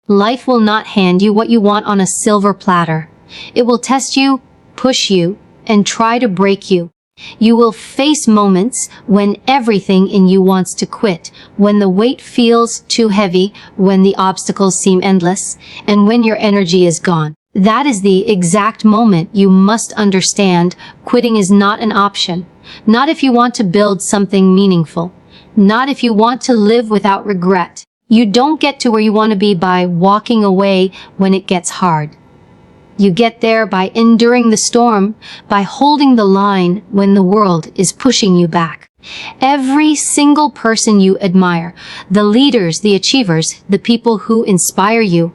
Life will not hand you what you want on a silver platter. It will test you, push you, and try to break you. You will face moments when everything in you wants to quit, when the weight feels too heavy, when the obstacles seem endless, and when your energy is gone. That is the exact moment you must understand quitting is not an option. Not if you want to build something meaningful. Not if you want to live without regret. You don't get to where you want to be by walking away when it gets hard. You get there by enduring the storm, by holding the line when the world is pushing you back. Every single person you admire, the leaders, the achievers, the people who inspire you,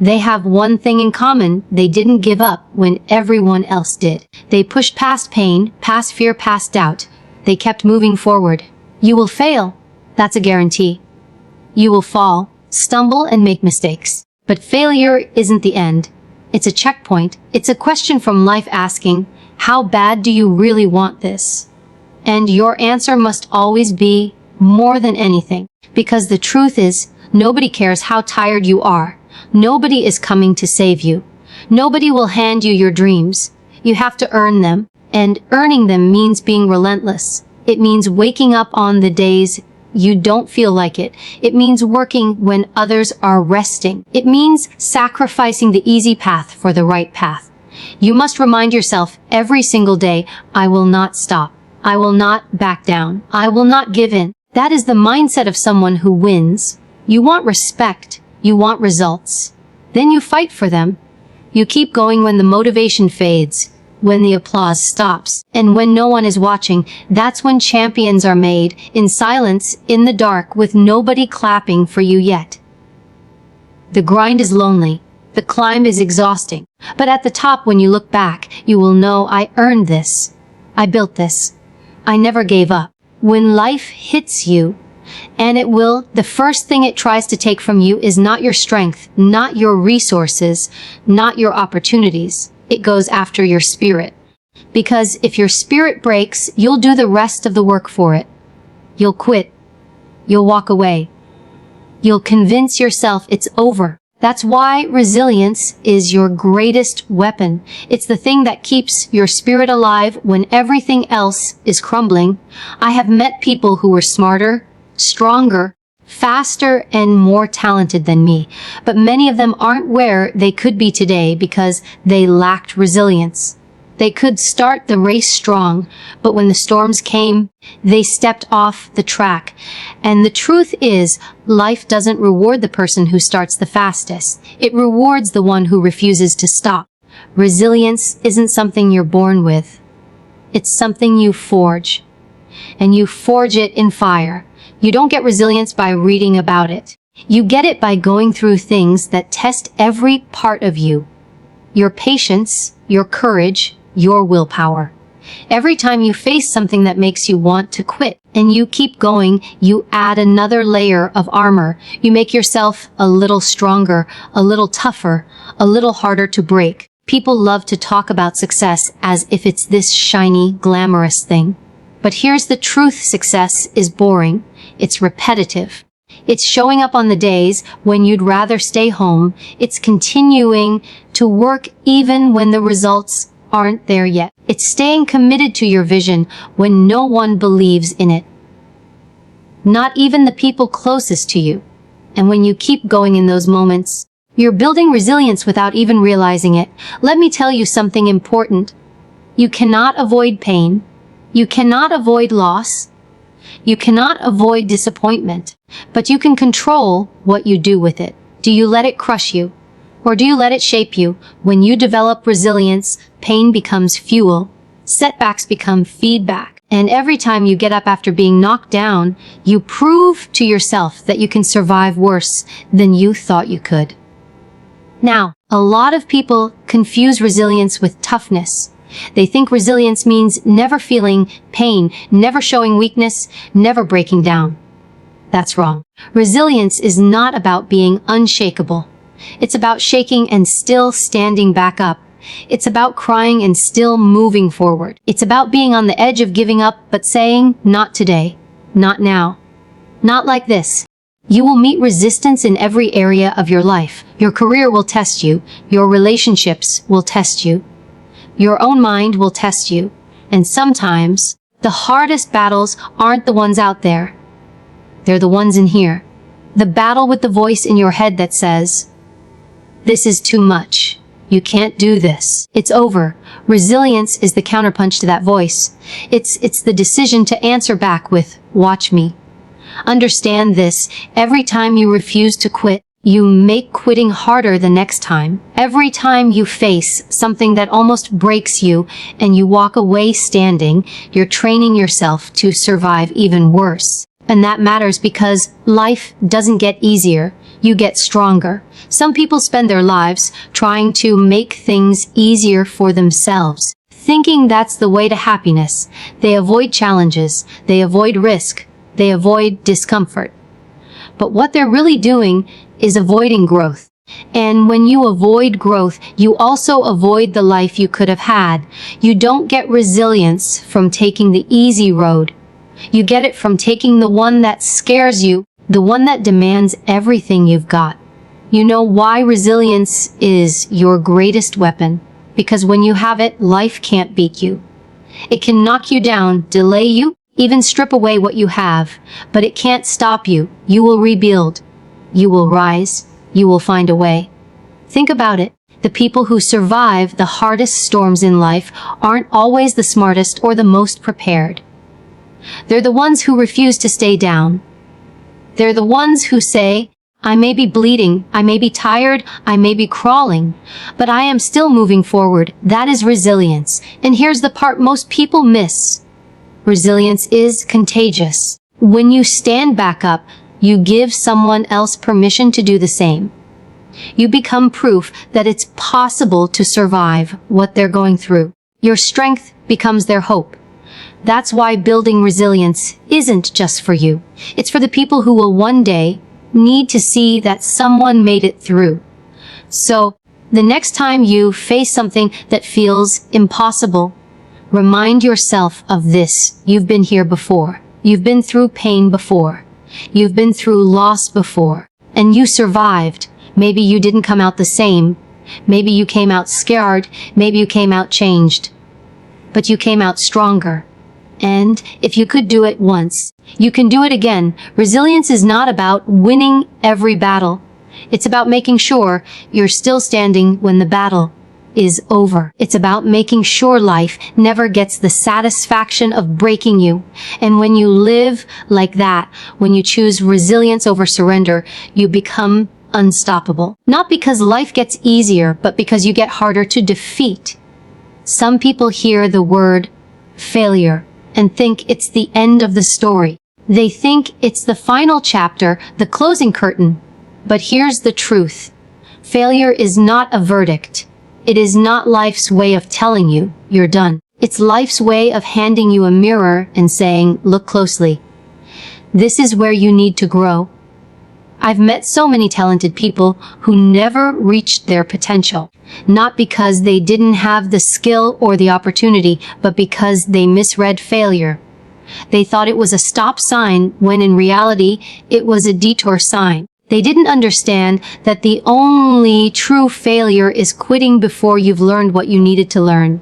they have one thing in common: they didn't give up when everyone else did. They pushed past pain, past fear, past doubt. They kept moving forward. You will fail. That's a guarantee. You will fall, stumble, and make mistakes. But failure isn't the end. It's a checkpoint. It's a question from life asking, how bad do you really want this? And your answer must always be more than anything. Because the truth is, nobody cares how tired you are. Nobody is coming to save you. Nobody will hand you your dreams. You have to earn them. And earning them means being relentless. It means waking up on the days you don't feel like it. It means working when others are resting. It means sacrificing the easy path for the right path. You must remind yourself every single day, I will not stop. I will not back down. I will not give in. That is the mindset of someone who wins. You want respect. You want results. Then you fight for them. You keep going when the motivation fades, when the applause stops, and when no one is watching. That's when champions are made, in silence, in the dark, with nobody clapping for you yet. The grind is lonely. The climb is exhausting. But at the top, when you look back, you will know, I earned this. I built this. I never gave up. When life hits you, and it will, the first thing it tries to take from you is not your strength, not your resources, not your opportunities. It goes after your spirit. Because if your spirit breaks, you'll do the rest of the work for it. You'll quit. You'll walk away. You'll convince yourself it's over. That's why resilience is your greatest weapon. It's the thing that keeps your spirit alive when everything else is crumbling. I have met people who were smarter, stronger, faster, and more talented than me, but many of them aren't where they could be today because they lacked resilience. They could start the race strong, but when the storms came, they stepped off the track. And the truth is, life doesn't reward the person who starts the fastest. It rewards the one who refuses to stop. Resilience isn't something you're born with. It's something you forge. And you forge it in fire. You don't get resilience by reading about it. You get it by going through things that test every part of you. Your patience, your courage, your willpower. Every time you face something that makes you want to quit, and you keep going, you add another layer of armor. You make yourself a little stronger, a little tougher, a little harder to break. People love to talk about success as if it's this shiny, glamorous thing. But here's the truth: success is boring. It's repetitive. It's showing up on the days when you'd rather stay home. It's continuing to work even when the results aren't there yet. It's staying committed to your vision when no one believes in it. Not even the people closest to you. And when you keep going in those moments, you're building resilience without even realizing it. Let me tell you something important. You cannot avoid pain. You cannot avoid loss. You cannot avoid disappointment. But you can control what you do with it. Do you let it crush you? Or do you let it shape you? When you develop resilience, pain becomes fuel. Setbacks become feedback. And every time you get up after being knocked down, you prove to yourself that you can survive worse than you thought you could. Now, a lot of people confuse resilience with toughness. They think resilience means never feeling pain, never showing weakness, never breaking down. That's wrong. Resilience is not about being unshakable. It's about shaking and still standing back up. It's about crying and still moving forward. It's about being on the edge of giving up, but saying, not today, not now, not like this. You will meet resistance in every area of your life. Your career will test you. Your relationships will test you. Your own mind will test you. And sometimes, the hardest battles aren't the ones out there. They're the ones in here. The battle with the voice in your head that says, "This is too much. You can't do this. It's over." Resilience is the counterpunch to that voice. It's the decision to answer back with, "Watch me." Understand this. Every time you refuse to quit, you make quitting harder the next time. Every time you face something that almost breaks you and you walk away standing, you're training yourself to survive even worse. And that matters because life doesn't get easier. You get stronger. Some people spend their lives trying to make things easier for themselves, thinking that's the way to happiness. They avoid challenges. They avoid risk. They avoid discomfort. But what they're really doing is avoiding growth. And when you avoid growth, you also avoid the life you could have had. You don't get resilience from taking the easy road. You get it from taking the one that scares you, the one that demands everything you've got. You know why resilience is your greatest weapon? Because when you have it, life can't beat you. It can knock you down, delay you, even strip away what you have, but it can't stop you. You will rebuild. You will rise. You will find a way. Think about it. The people who survive the hardest storms in life aren't always the smartest or the most prepared. They're the ones who refuse to stay down. They're the ones who say, "I may be bleeding, I may be tired, I may be crawling, but I am still moving forward." That is resilience. And here's the part most people miss. Resilience is contagious. When you stand back up, you give someone else permission to do the same. You become proof that it's possible to survive what they're going through. Your strength becomes their hope. That's why building resilience isn't just for you. It's for the people who will one day need to see that someone made it through. So, the next time you face something that feels impossible, remind yourself of this. You've been here before. You've been through pain before. You've been through loss before. And you survived. Maybe you didn't come out the same. Maybe you came out scared. Maybe you came out changed. But you came out stronger. And if you could do it once, you can do it again. Resilience is not about winning every battle. It's about making sure you're still standing when the battle is over. It's about making sure life never gets the satisfaction of breaking you. And when you live like that, when you choose resilience over surrender, you become unstoppable. Not because life gets easier, but because you get harder to defeat. Some people hear the word failure and think it's the end of the story. They think it's the final chapter, the closing curtain. But here's the truth. Failure is not a verdict. It is not life's way of telling you you're done. It's life's way of handing you a mirror and saying, "Look closely. This is where you need to grow." I've met so many talented people who never reached their potential, not because they didn't have the skill or the opportunity, but because they misread failure. They thought it was a stop sign when in reality it was a detour sign. They didn't understand that the only true failure is quitting before you've learned what you needed to learn.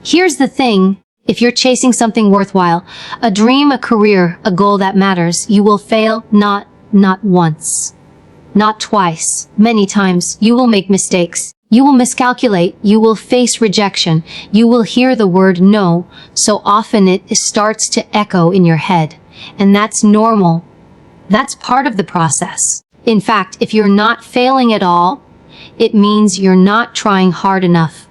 Here's the thing. If you're chasing something worthwhile, a dream, a career, a goal that matters, you will fail not once, not twice, many times. You will make mistakes. You will miscalculate. You will face rejection. You will hear the word no so often it starts to echo in your head. And that's normal. That's part of the process. In fact, if you're not failing at all, it means you're not trying hard enough.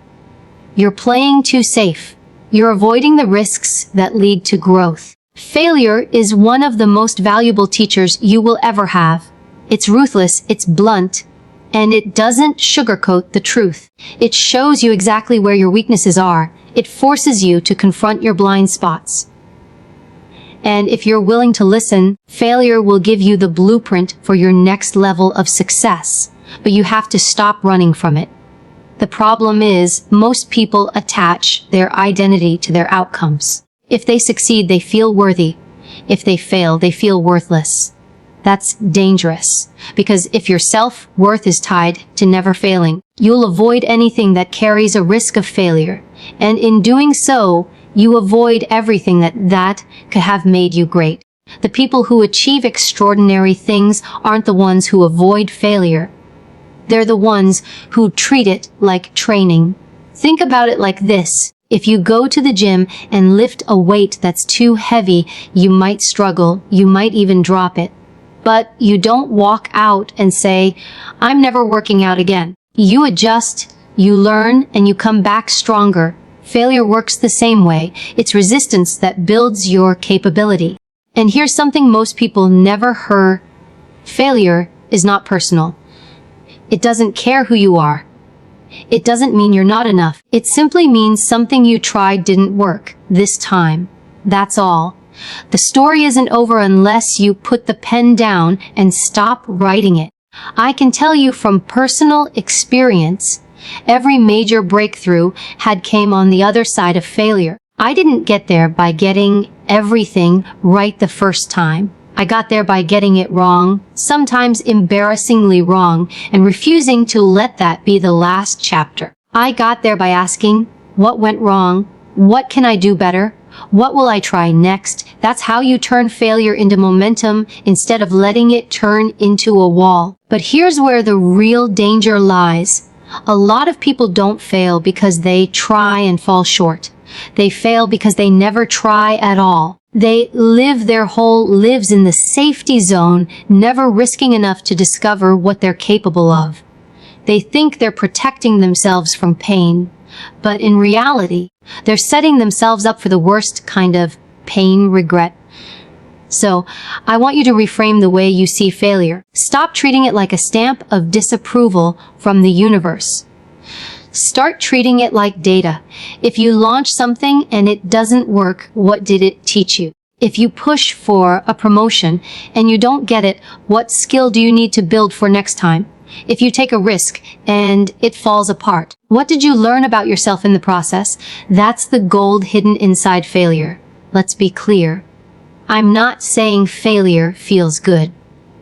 You're playing too safe. You're avoiding the risks that lead to growth. Failure is one of the most valuable teachers you will ever have. It's ruthless, it's blunt, and it doesn't sugarcoat the truth. It shows you exactly where your weaknesses are. It forces you to confront your blind spots. And if you're willing to listen, failure will give you the blueprint for your next level of success. But you have to stop running from it. The problem is, most people attach their identity to their outcomes. If they succeed, they feel worthy. If they fail, they feel worthless. That's dangerous, because if your self-worth is tied to never failing, you'll avoid anything that carries a risk of failure. And in doing so, you avoid everything that could have made you great. The people who achieve extraordinary things aren't the ones who avoid failure. They're the ones who treat it like training. Think about it like this. If you go to the gym and lift a weight that's too heavy, you might struggle, you might even drop it. But you don't walk out and say, "I'm never working out again." You adjust, you learn, and you come back stronger. Failure works the same way. It's resistance that builds your capability. And here's something most people never heard. Failure is not personal. It doesn't care who you are. It doesn't mean you're not enough. It simply means something you tried didn't work this time. That's all. The story isn't over unless you put the pen down and stop writing it. I can tell you from personal experience, every major breakthrough had came on the other side of failure. I didn't get there by getting everything right the first time. I got there by getting it wrong, sometimes embarrassingly wrong, and refusing to let that be the last chapter. I got there by asking, what went wrong? What can I do better? What will I try next? That's how you turn failure into momentum instead of letting it turn into a wall. But here's where the real danger lies. A lot of people don't fail because they try and fall short. They fail because they never try at all. They live their whole lives in the safety zone, never risking enough to discover what they're capable of. They think they're protecting themselves from pain, but in reality, they're setting themselves up for the worst kind of pain, regret. So, I want you to reframe the way you see failure. Stop treating it like a stamp of disapproval from the universe. Start treating it like data. If you launch something and it doesn't work, what did it teach you? If you push for a promotion and you don't get it, what skill do you need to build for next time? If you take a risk and it falls apart, what did you learn about yourself in the process? That's the gold hidden inside failure. Let's be clear. I'm not saying failure feels good.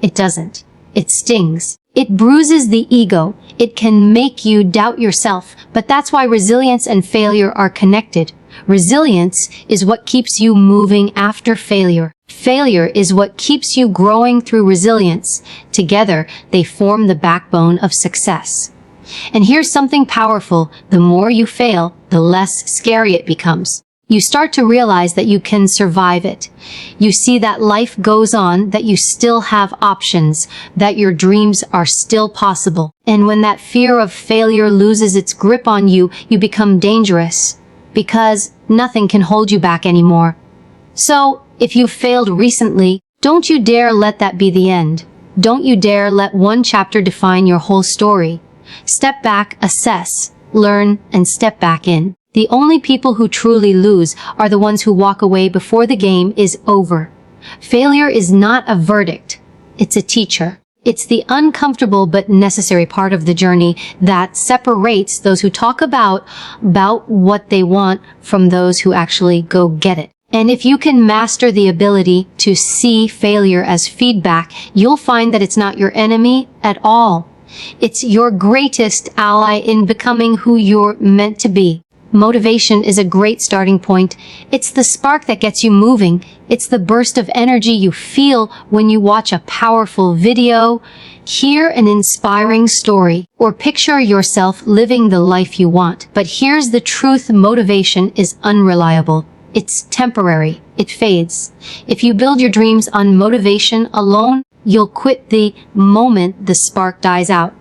It doesn't. It stings. It bruises the ego. It can make you doubt yourself, but that's why resilience and failure are connected. Resilience is what keeps you moving after failure. Failure is what keeps you growing through resilience. Together, they form the backbone of success. And here's something powerful. The more you fail, the less scary it becomes. You start to realize that you can survive it. You see that life goes on, that you still have options, that your dreams are still possible. And when that fear of failure loses its grip on you, you become dangerous, because nothing can hold you back anymore. So, if you failed recently, don't you dare let that be the end. Don't you dare let one chapter define your whole story. Step back, assess, learn, and step back in. The only people who truly lose are the ones who walk away before the game is over. Failure is not a verdict. It's a teacher. It's the uncomfortable but necessary part of the journey that separates those who talk about what they want from those who actually go get it. And if you can master the ability to see failure as feedback, you'll find that it's not your enemy at all. It's your greatest ally in becoming who you're meant to be. Motivation is a great starting point. It's the spark that gets you moving. It's the burst of energy you feel when you watch a powerful video, hear an inspiring story, or picture yourself living the life you want. But here's the truth: motivation is unreliable. It's temporary. It fades. If you build your dreams on motivation alone, you'll quit the moment the spark dies out.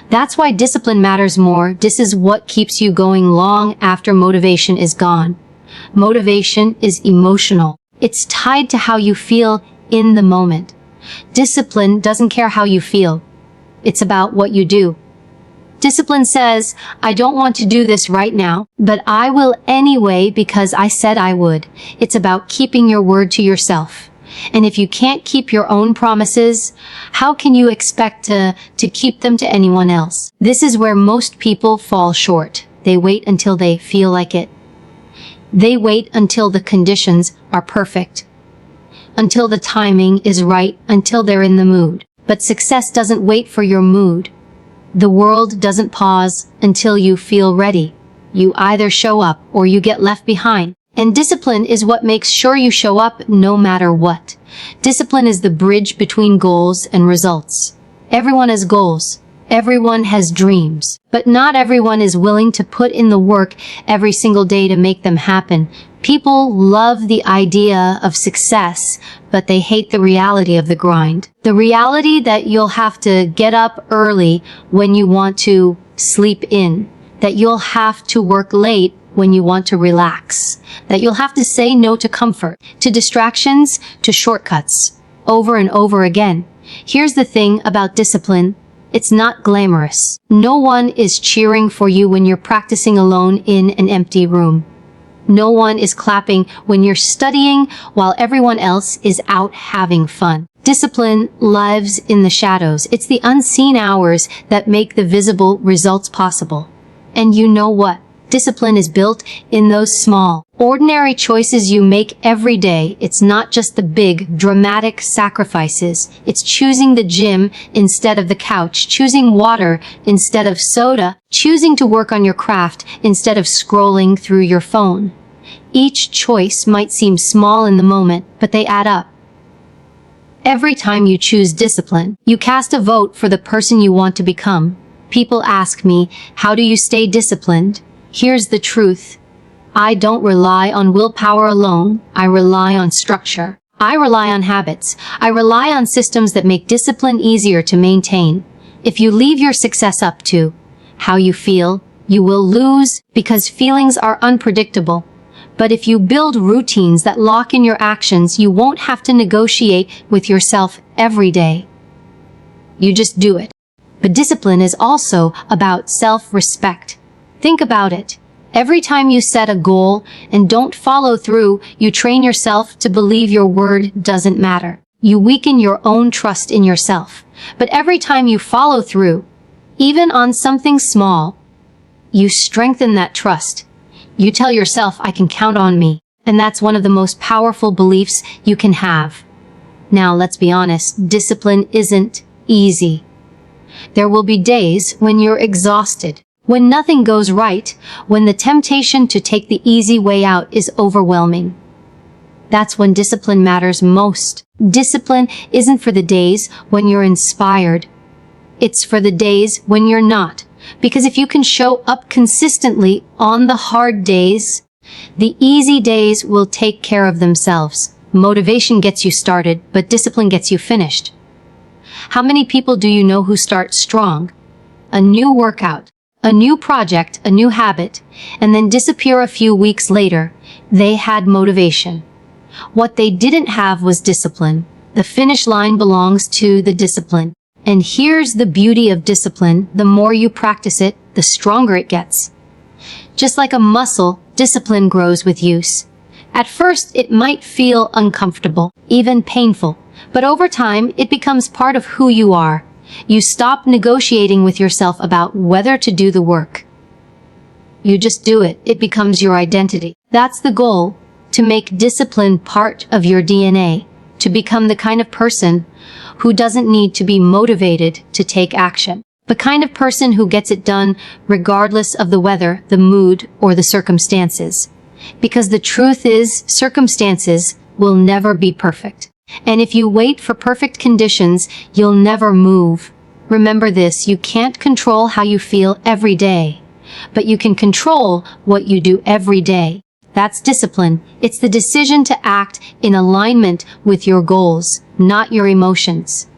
That's why discipline matters more. This is what keeps you going long after motivation is gone. Motivation is emotional. It's tied to how you feel in the moment. Discipline doesn't care how you feel. It's about what you do. Discipline says, I don't want to do this right now, but I will anyway because I said I would. It's about keeping your word to yourself. And if you can't keep your own promises, how can you expect to keep them to anyone else? This is where most people fall short. They wait until they feel like it. They wait until the conditions are perfect. until the timing is right, until they're in the mood. But success doesn't wait for your mood. The world doesn't pause until you feel ready. You either show up or you get left behind. And discipline is what makes sure you show up no matter what. Discipline is the bridge between goals and results. Everyone has goals. Everyone has dreams. But not everyone is willing to put in the work every single day to make them happen. People love the idea of success, but they hate the reality of the grind. The reality that you'll have to get up early when you want to sleep in. That you'll have to work late when you want to relax. That you'll have to say no to comfort, to distractions, to shortcuts, over and over again. Here's the thing about discipline. It's not glamorous. No one is cheering for you when you're practicing alone in an empty room. No one is clapping when you're studying while everyone else is out having fun. Discipline lives in the shadows. It's the unseen hours that make the visible results possible. And you know what? Discipline is built in those small, ordinary choices you make every day. It's not just the big, dramatic sacrifices. It's choosing the gym instead of the couch, choosing water instead of soda, choosing to work on your craft instead of scrolling through your phone. Each choice might seem small in the moment, but they add up. Every time you choose discipline, you cast a vote for the person you want to become. People ask me, how do you stay disciplined? Here's the truth. I don't rely on willpower alone. I rely on structure. I rely on habits. I rely on systems that make discipline easier to maintain. If you leave your success up to how you feel, you will lose because feelings are unpredictable. But if you build routines that lock in your actions, you won't have to negotiate with yourself every day. You just do it. But discipline is also about self-respect. Think about it. Every time you set a goal and don't follow through, you train yourself to believe your word doesn't matter. You weaken your own trust in yourself. But every time you follow through, even on something small, you strengthen that trust. You tell yourself, I can count on me. And that's one of the most powerful beliefs you can have. Now, let's be honest, discipline isn't easy. There will be days when you're exhausted, when nothing goes right, when the temptation to take the easy way out is overwhelming. That's when discipline matters most. Discipline isn't for the days when you're inspired. It's for the days when you're not. Because if you can show up consistently on the hard days, the easy days will take care of themselves. Motivation gets you started, but discipline gets you finished. How many people do you know who start strong? A new workout, a new project, a new habit, and then disappear a few weeks later. They had motivation. What they didn't have was discipline. The finish line belongs to the discipline. And here's the beauty of discipline. The more you practice it, the stronger it gets. Just like a muscle, discipline grows with use. At first, it might feel uncomfortable, even painful. But over time, it becomes part of who you are. You stop negotiating with yourself about whether to do the work. You just do it. It becomes your identity. That's the goal, to make discipline part of your DNA, to become the kind of person who doesn't need to be motivated to take action. The kind of person who gets it done regardless of the weather, the mood, or the circumstances. Because the truth is, circumstances will never be perfect. And if you wait for perfect conditions, you'll never move. Remember this, you can't control how you feel every day, but you can control what you do every day. That's discipline. It's the decision to act in alignment with your goals, not your emotions.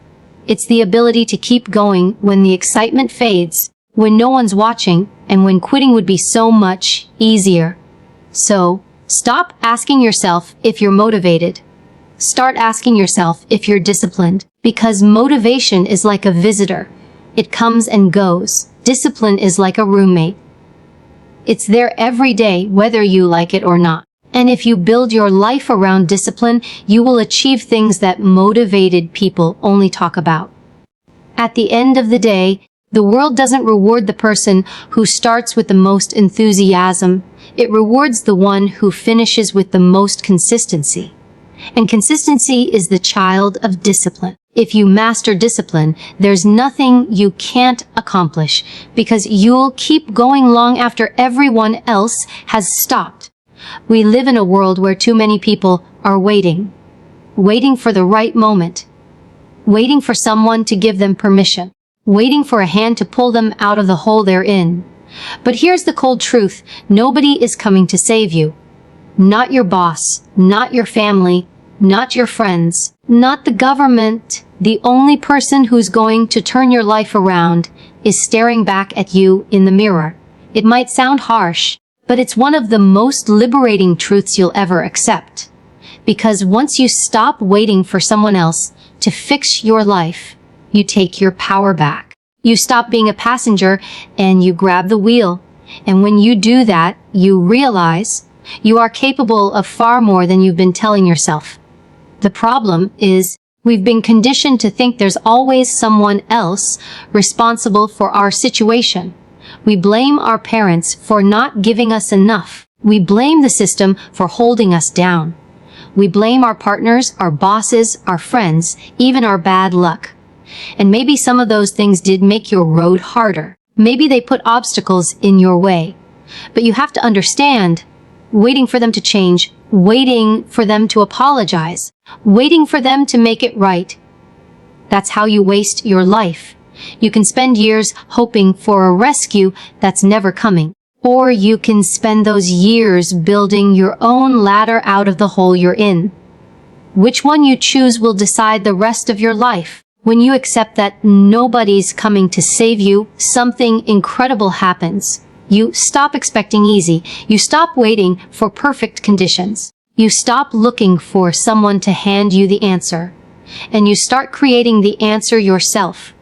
It's the ability to keep going when the excitement fades, when no one's watching, and when quitting would be so much easier. So, stop asking yourself if you're motivated. Start asking yourself if you're disciplined, because motivation is like a visitor. It comes and goes. Discipline is like a roommate. It's there every day, whether you like it or not. And if you build your life around discipline, you will achieve things that motivated people only talk about. At the end of the day, the world doesn't reward the person who starts with the most enthusiasm. It rewards the one who finishes with the most consistency. And consistency is the child of discipline. If you master discipline, there's nothing you can't accomplish because you'll keep going long after everyone else has stopped. We live in a world where too many people are waiting for the right moment, waiting for someone to give them permission, waiting for a hand to pull them out of the hole they're in. But here's the cold truth. Nobody is coming to save you. Not your boss, not your family, not your friends, not the government. The only person who's going to turn your life around is staring back at you in the mirror. It might sound harsh, but it's one of the most liberating truths you'll ever accept. Because once you stop waiting for someone else to fix your life, you take your power back. You stop being a passenger and you grab the wheel. And when you do that, you realize you are capable of far more than you've been telling yourself. The problem is we've been conditioned to think there's always someone else responsible for our situation. We blame our parents for not giving us enough. We blame the system for holding us down. We blame our partners, our bosses, our friends, even our bad luck. And maybe some of those things did make your road harder. Maybe they put obstacles in your way. But you have to understand, waiting for them to change, waiting for them to apologize, waiting for them to make it right, that's how you waste your life. You can spend years hoping for a rescue that's never coming. Or you can spend those years building your own ladder out of the hole you're in. Which one you choose will decide the rest of your life. When you accept that nobody's coming to save you, something incredible happens. You stop expecting easy. You stop waiting for perfect conditions. You stop looking for someone to hand you the answer. And you start creating the answer yourself.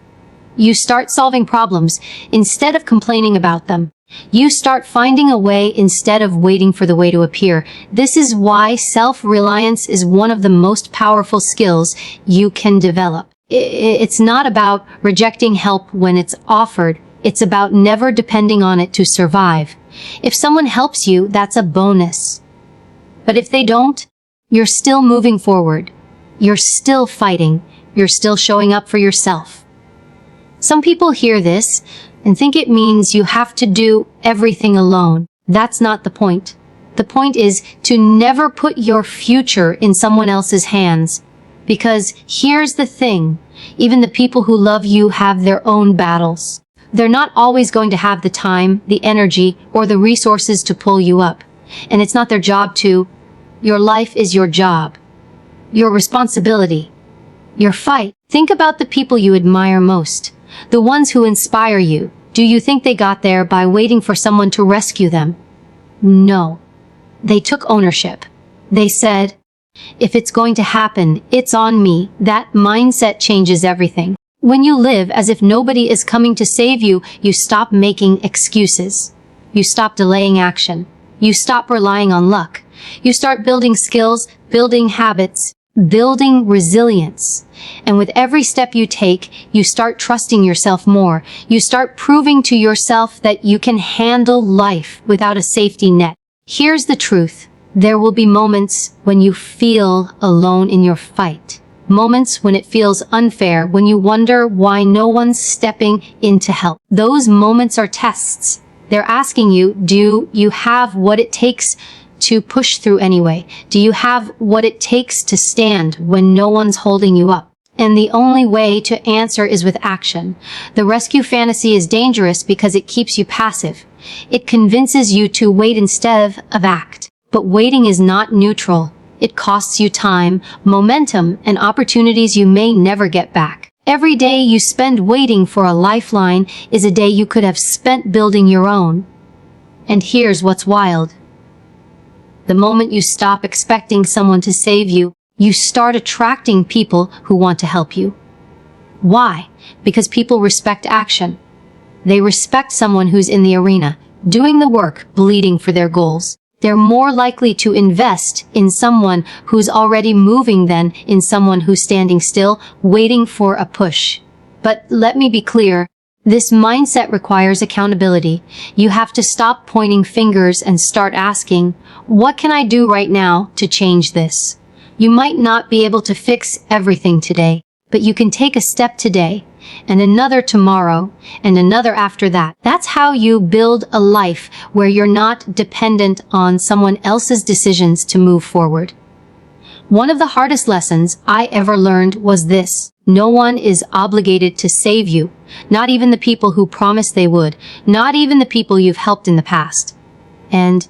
You start solving problems instead of complaining about them. You start finding a way instead of waiting for the way to appear. This is why self-reliance is one of the most powerful skills you can develop. It's not about rejecting help when it's offered. It's about never depending on it to survive. If someone helps you, that's a bonus. But if they don't, you're still moving forward. You're still fighting. You're still showing up for yourself. Some people hear this and think it means you have to do everything alone. That's not the point. The point is to never put your future in someone else's hands. Because here's the thing, even the people who love you have their own battles. They're not always going to have the time, the energy, or the resources to pull you up. And it's not their job to. Your life is your job. Your responsibility. Your fight. Think about the people you admire most. The ones who inspire you. Do you think they got there by waiting for someone to rescue them? No. They took ownership. They said, if it's going to happen, it's on me. That mindset changes everything. When you live as if nobody is coming to save you, you stop making excuses. You stop delaying action. You stop relying on luck. You start building skills, building habits, building resilience. And with every step you take, you start trusting yourself more. You start proving to yourself that you can handle life without a safety net. Here's the truth. There will be moments when you feel alone in your fight. Moments when it feels unfair, when you wonder why no one's stepping in to help. Those moments are tests. They're asking you, do you have what it takes to push through anyway? Do you have what it takes to stand when no one's holding you up? And the only way to answer is with action. The rescue fantasy is dangerous because it keeps you passive. It convinces you to wait instead of act. But waiting is not neutral. It costs you time, momentum, and opportunities you may never get back. Every day you spend waiting for a lifeline is a day you could have spent building your own. And here's what's wild. The moment you stop expecting someone to save you, you start attracting people who want to help you. Why? Because people respect action. They respect someone who's in the arena, doing the work, bleeding for their goals. They're more likely to invest in someone who's already moving than in someone who's standing still, waiting for a push. But let me be clear, this mindset requires accountability. You have to stop pointing fingers and start asking, what can I do right now to change this? You might not be able to fix everything today, but you can take a step today, and another tomorrow, and another after that. That's how you build a life where you're not dependent on someone else's decisions to move forward. One of the hardest lessons I ever learned was this: no one is obligated to save you, not even the people who promised they would, not even the people you've helped in the past. And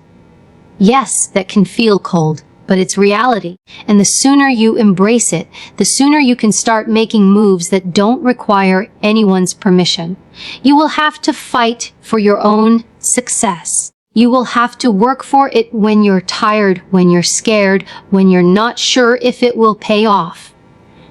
yes, that can feel cold, but it's reality. And the sooner you embrace it, the sooner you can start making moves that don't require anyone's permission. You will have to fight for your own success. You will have to work for it when you're tired, when you're scared, when you're not sure if it will pay off.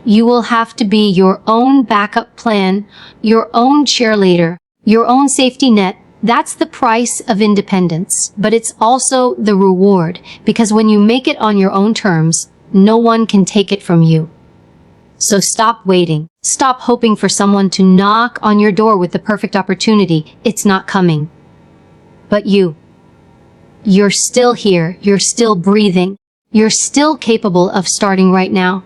You will have to be your own backup plan, your own cheerleader, your own safety net. That's the price of independence, but it's also the reward, because when you make it on your own terms, no one can take it from you. So stop waiting. Stop hoping for someone to knock on your door with the perfect opportunity. It's not coming. But you're still here. You're still breathing. You're still capable of starting right now.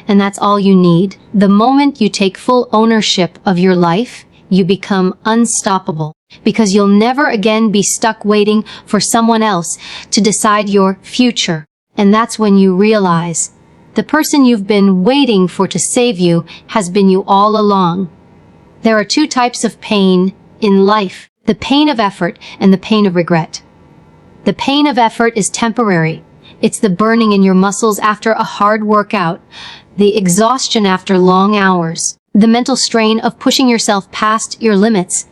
And that's all you need. The moment you take full ownership of your life, you become unstoppable, because you'll never again be stuck waiting for someone else to decide your future. And that's when you realize the person you've been waiting for to save you has been you all along. There are two types of pain in life: the pain of effort and the pain of regret. The pain of effort is temporary. It's the burning in your muscles after a hard workout, the exhaustion after long hours, the mental strain of pushing yourself past your limits.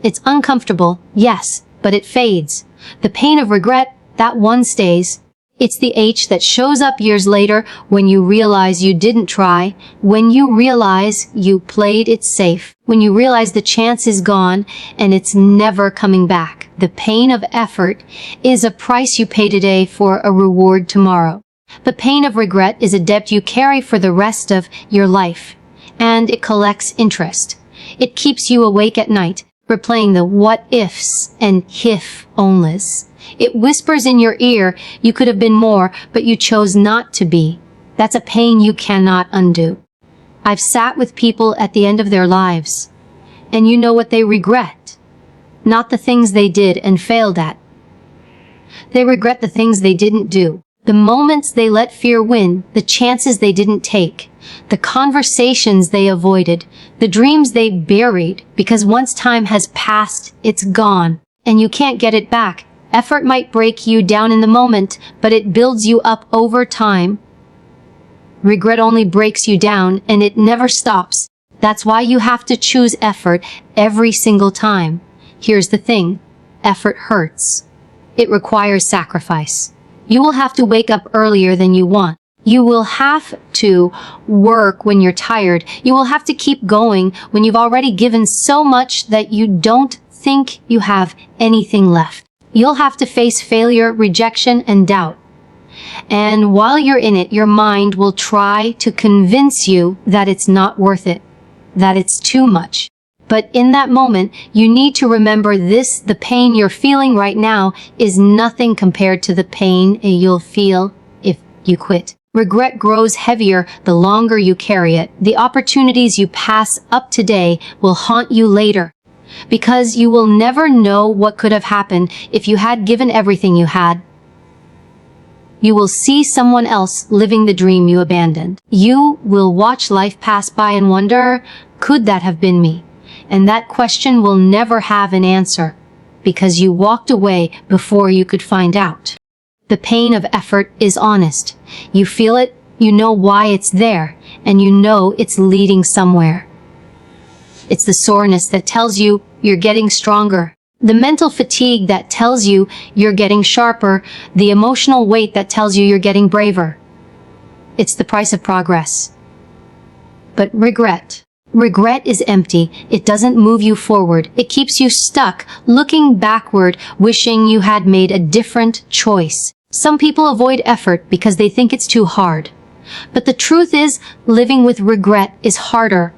It's uncomfortable, yes, but it fades. The pain of regret, that one stays. It's the ache that shows up years later when you realize you didn't try, when you realize you played it safe, when you realize the chance is gone and it's never coming back. The pain of effort is a price you pay today for a reward tomorrow. The pain of regret is a debt you carry for the rest of your life, and it collects interest. It keeps you awake at night, replaying the what-ifs and if-onlys. It whispers in your ear, you could have been more, but you chose not to be. That's a pain you cannot undo. I've sat with people at the end of their lives, and you know what they regret? Not the things they did and failed at. They regret the things they didn't do, the moments they let fear win, the chances they didn't take, the conversations they avoided, the dreams they buried, because once time has passed, it's gone, and you can't get it back. Effort might break you down in the moment, but it builds you up over time. Regret only breaks you down, and it never stops. That's why you have to choose effort every single time. Here's the thing: effort hurts. It requires sacrifice. You will have to wake up earlier than you want. You will have to work when you're tired. You will have to keep going when you've already given so much that you don't think you have anything left. You'll have to face failure, rejection, and doubt. And while you're in it, your mind will try to convince you that it's not worth it, that it's too much. But in that moment, you need to remember this: the pain you're feeling right now is nothing compared to the pain you'll feel if you quit. Regret grows heavier the longer you carry it. The opportunities you pass up today will haunt you later, because you will never know what could have happened if you had given everything you had. You will see someone else living the dream you abandoned. You will watch life pass by and wonder, could that have been me? And that question will never have an answer, because you walked away before you could find out. The pain of effort is honest. You feel it, you know why it's there, and you know it's leading somewhere. It's the soreness that tells you you're getting stronger, the mental fatigue that tells you you're getting sharper, the emotional weight that tells you you're getting braver. It's the price of progress. But regret is empty. It doesn't move you forward. It keeps you stuck, looking backward, wishing you had made a different choice. Some people avoid effort because they think it's too hard. But the truth is, living with regret is harder.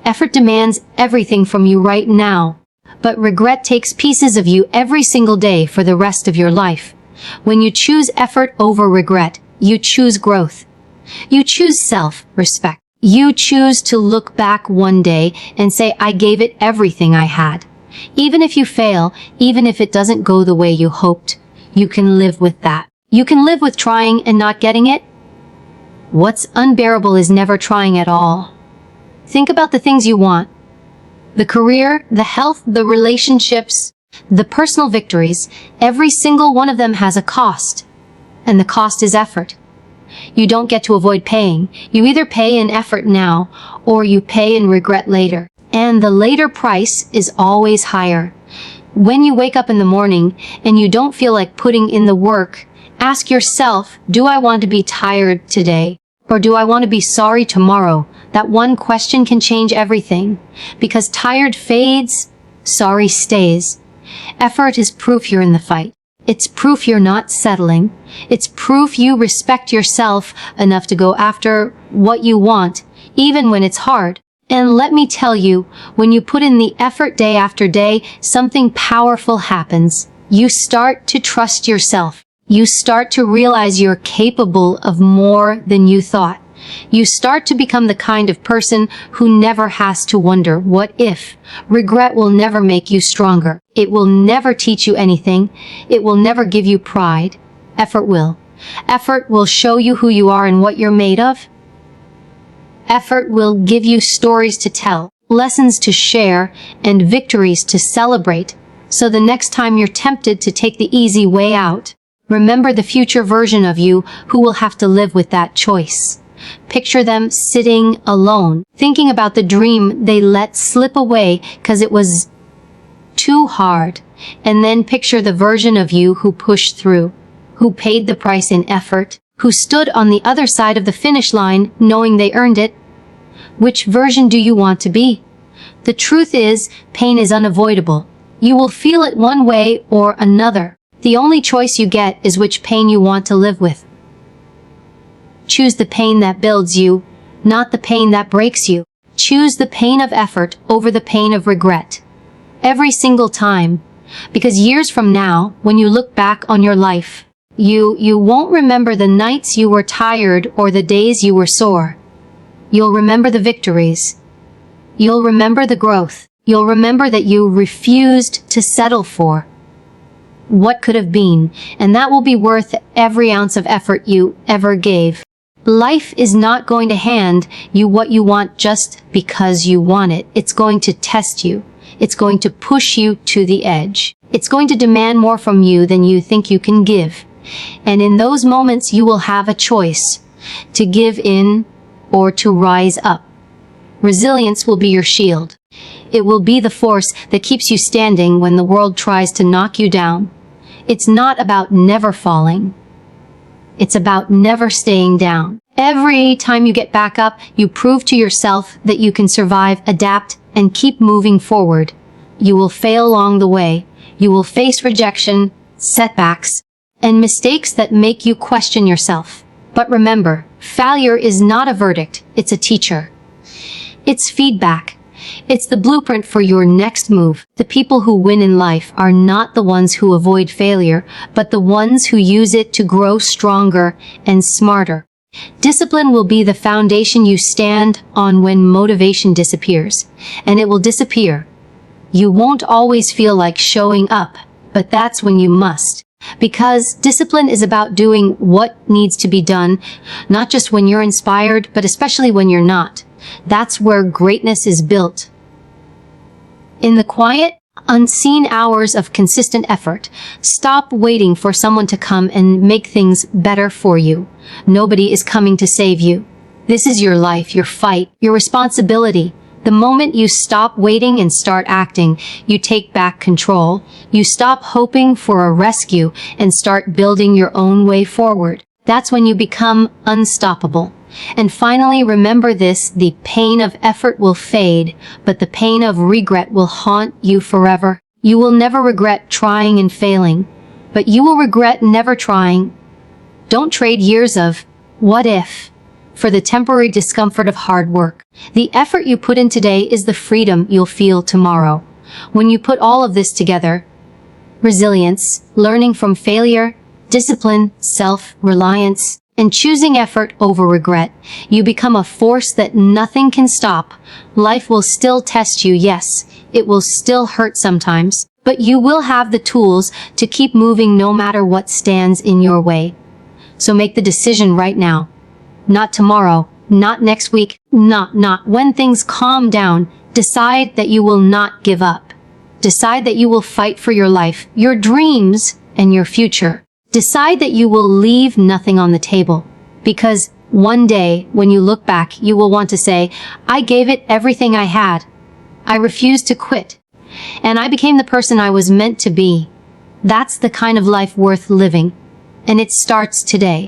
Effort demands everything from you right now, but regret takes pieces of you every single day for the rest of your life. When you choose effort over regret, You choose growth. You choose self-respect. You choose to look back one day and say, I gave it everything I had. Even if you fail, even if it doesn't go the way you hoped, you can live with that. You can live with trying and not getting it. What's unbearable is never trying at all. Think about the things you want. The career, the health, the relationships, the personal victories. Every single one of them has a cost. And the cost is effort. You don't get to avoid paying. You either pay in effort now, or you pay in regret later. And the later price is always higher. When you wake up in the morning and you don't feel like putting in the work, ask yourself, do I want to be tired today? Or do I want to be sorry tomorrow? That one question can change everything. Because tired fades, sorry stays. Effort is proof you're in the fight. It's proof you're not settling. It's proof you respect yourself enough to go after what you want, even when it's hard. And let me tell you, when you put in the effort day after day, something powerful happens. You start to trust yourself. You start to realize you're capable of more than you thought. You start to become the kind of person who never has to wonder, what if? Regret will never make you stronger. It will never teach you anything. It will never give you pride. Effort will. Effort will show you who you are and what you're made of. Effort will give you stories to tell, lessons to share, and victories to celebrate. So the next time you're tempted to take the easy way out, remember the future version of you who will have to live with that choice. Picture them sitting alone, thinking about the dream they let slip away because it was too hard. And then picture the version of you who pushed through, who paid the price in effort, who stood on the other side of the finish line knowing they earned it. Which version do you want to be? The truth is, pain is unavoidable. You will feel it one way or another. The only choice you get is which pain you want to live with. Choose the pain that builds you, not the pain that breaks you. Choose the pain of effort over the pain of regret. Every single time. Because years from now, when you look back on your life, you won't remember the nights you were tired or the days you were sore. You'll remember the victories. You'll remember the growth. You'll remember that you refused to settle for what could have been, and that will be worth every ounce of effort you ever gave. Life is not going to hand you what you want just because you want it. It's going to test you. It's going to push you to the edge. It's going to demand more from you than you think you can give. And in those moments, you will have a choice to give in or to rise up. Resilience will be your shield. It will be the force that keeps you standing when the world tries to knock you down. It's not about never falling. It's about never staying down. Every time you get back up, you prove to yourself that you can survive, adapt, and keep moving forward. You will fail along the way. You will face rejection, setbacks, and mistakes that make you question yourself. But remember, failure is not a verdict, it's a teacher. It's feedback. It's the blueprint for your next move. The people who win in life are not the ones who avoid failure, but the ones who use it to grow stronger and smarter. Discipline will be the foundation you stand on when motivation disappears, and it will disappear. You won't always feel like showing up, but that's when you must. Because discipline is about doing what needs to be done, not just when you're inspired, but especially when you're not. That's where greatness is built. In the quiet, unseen hours of consistent effort, stop waiting for someone to come and make things better for you. Nobody is coming to save you. This is your life, your fight, your responsibility. The moment you stop waiting and start acting, you take back control. You stop hoping for a rescue and start building your own way forward. That's when you become unstoppable. And finally, remember this, the pain of effort will fade, but the pain of regret will haunt you forever. You will never regret trying and failing, but you will regret never trying. Don't trade years of what if for the temporary discomfort of hard work. The effort you put in today is the freedom you'll feel tomorrow. When you put all of this together, resilience, learning from failure, discipline, self-reliance, and choosing effort over regret, you become a force that nothing can stop. Life will still test you, yes. It will still hurt sometimes, but you will have the tools to keep moving no matter what stands in your way. So make the decision right now. Not tomorrow, not next week, not when things calm down. Decide that you will not give up. Decide that you will fight for your life, your dreams, and your future. Decide that you will leave nothing on the table. Because one day, when you look back, you will want to say, I gave it everything I had. I refused to quit. And I became the person I was meant to be. That's the kind of life worth living. And it starts today.